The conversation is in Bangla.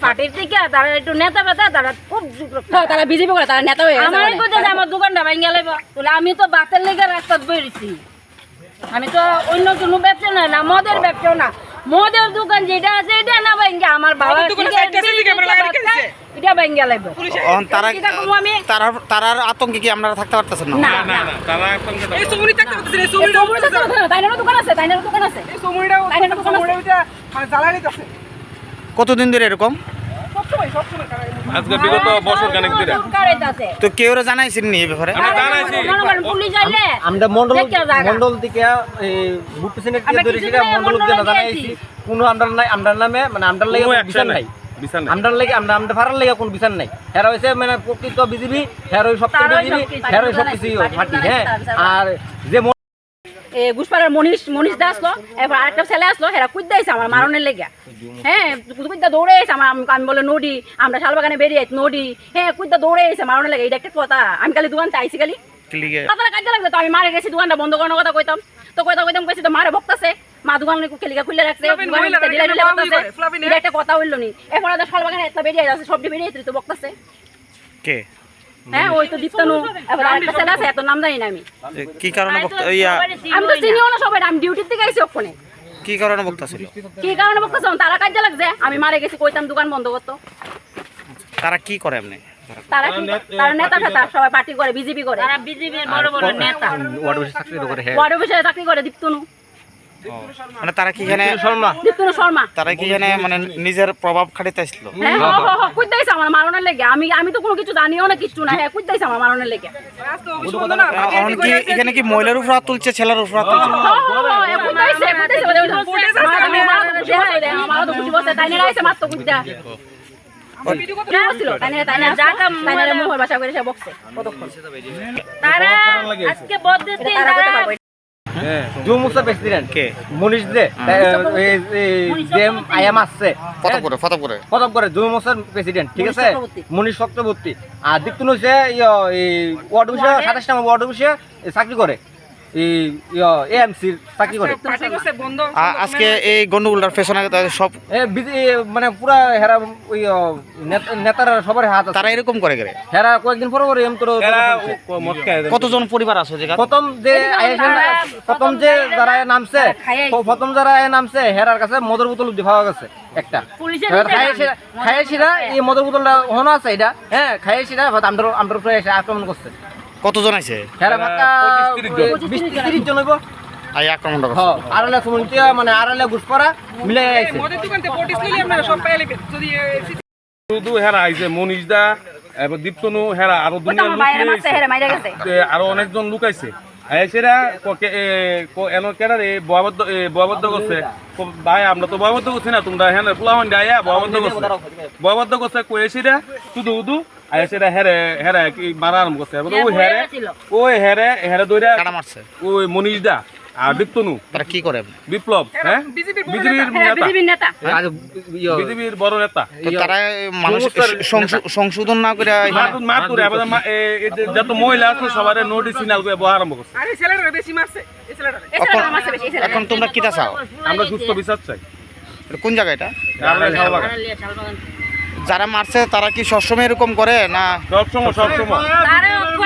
পার্টির থেকে তারা একটু নেতা বেতা তারা খুব তারা বিজেপি করে তারা নেতা হয়ে আমার কোথায় আমার দোকানটা ভেঙে গেলে বলে আমি তো বাতের লেগে রাস্তা বেরিয়েছি আমি তো অন্য কোনো ব্যবসা না মদের ব্যবসাও না মদের দোকান যেটা আছে এটা না ভেঙে আমার বাবা এটা ভেঙে গেলে তারার আতঙ্কে কি আপনারা থাকতে পারতেছেন না? কতদিন ধরে এরকম? আজকে বিগত বছর খানেক ধরে তো কেউ জানাইছেন নি এই ব্যাপারে? আমরা মন্ডল থেকে বুট পেছনে ধরে সেটা মন্ডল জানাইছি কোনো আমরা নামে মানে আমরা লাগে বিচার নাই আমরা লাগে আমরা ফারার লাগে কোনো বিচার নাই হেরা হইছে মানে প্রকৃত বিজেপি হেরা সব বিজেপি হেরা সব কিছু পার্টি হ্যাঁ আর যে ঘুষপাড়ার মনীষ দাস আসলো এবার আরেকটা ছেলে আসলো হেরা কুইদ দিয়েছে আমার মারণের লেগে হ্যাঁ কুইদা দৌড়ে এসে আমি বলে নদী আমরা শালবাগানে বেরিয়ে নদী হ্যাঁ কুইদা দৌড়ে এসে মারণের লেগে এটা একটা কথা আমি খালি দোকান চাইছি খালি তারপরে কাজে লাগবে তো আমি মারে গেছি দোকানটা বন্ধ করানোর কথা কইতাম তো কইতাম কইছি তো মারে বকতাছে মা দোকান খেলিকা খুলে রাখছে এটা একটা কথা হইলো নি এরপর শালবাগানে একটা বেরিয়ে যাচ্ছে সবটি বেরিয়ে তো বকতাছে কে? হ্যাঁ ওই তো দীপ্তানু এবার আরেকটা ছেলে আছে এত নাম জানি না আমি কি কারণে আমি তো চিনিও না সবাই আমি ডিউটির থেকে আইছি ওখানে কি কারণে বক্তাছিল? কি কারণে বকতাছে তারা কাজে লাগছে আমি মারে গেছি কইতাম দোকান বন্ধ করতো তারা কি করে এমনি? তারা নেতা ফেতা সবাই পার্টি করে বিজেপি করে তারা বিজেপির বড় বড় নেতা ওয়ার্ড অফিসে চাকরি করে দীপ্তনু মানে তারা কি এখানে দীপ্তনু শর্মা তারা কি এখানে মানে নিজের প্রভাব খাটাইতে আসছিল? হ্যাঁ কুইদ দিয়েছে আমার মারণের লেগে আমি তো কোনো কিছু জানিও না কিছু না হ্যাঁ কুইদ দিয়েছে আমার মারণের লেগে এখন কি এখানে কি মহিলার উপর হাত তুলছে ছেলের উপর হাত তুলছে? তারা আজকে বদলেতে যুবমোর্চার প্রেসিডেন্ট কে মনীষ দে আয়াম আসছে ফতপ করে যুবমোর্চার প্রেসিডেন্ট ঠিক আছে মনীষ চক্রবর্তী আর দীপ্তন হচ্ছে ওয়ার্ড অফিসে 27 নম্বর ওয়ার্ড অফিসে চাকরি করে এএমসির চাকরি করে আজকে এই গন্ডগোলটার পেছনে সব মানে পুরা হেরা ওই নেতারা সবার হাত আছে। তারা এরকম করে গেলে হেরা কয়েকদিন পরে পরে কতজন পরিবার আছে যেখানে প্রথম যে যারা নামছে হেরার কাছে মদের বোতল পাওয়া গেছে একটা খাইয়েছিরা এই মদের বোতলটা হনো আছে এটা হ্যাঁ খাইয়েছিরা আমরা উপরে এসে আক্রমণ করছে। কতজন আছে? হেরা ভাতা 20-30 জন হইব এই আক্রমণটা আড়ালে কমিটি মানে আড়ালে ঘুষপাড়া মিলে আইছে শুধু হেরা আইছে মনীষ দা এবার দীপ্তনু হেরা আরো আরো অনেকজন লোক আইছে আইছেরা এনো কেডা রে বয়াবদ্ধ করছে ভাই আমরা তো বয়াবদ্ধ করছি না তোমরা হ্যাঁ পোলাহন আয়া বয়াবদ্ধ করছে কয়েছিরা শুধু শুধু আইছেরা হেরে কি মারা আরম্ভ করছে ওই হেরে দইরা কাটা মারছে ওই মনীষ দা আর দীপ্তনু তারা কি করে? বিপ্লব হ্যাঁ বিজেপির বড় নেতা তারা মানুষ সংশোধন না করে যত মহিলা আছে সবার নোটিস সিগন্যাল করে বহা আরম্ভ করছে। এখন তোমরা কিটা চাও? আমরা সুস্থ বিচার চাই। কোন জায়গা এটা? যারা মারছে তারা কি সবসময় এরকম করে না? সবসময়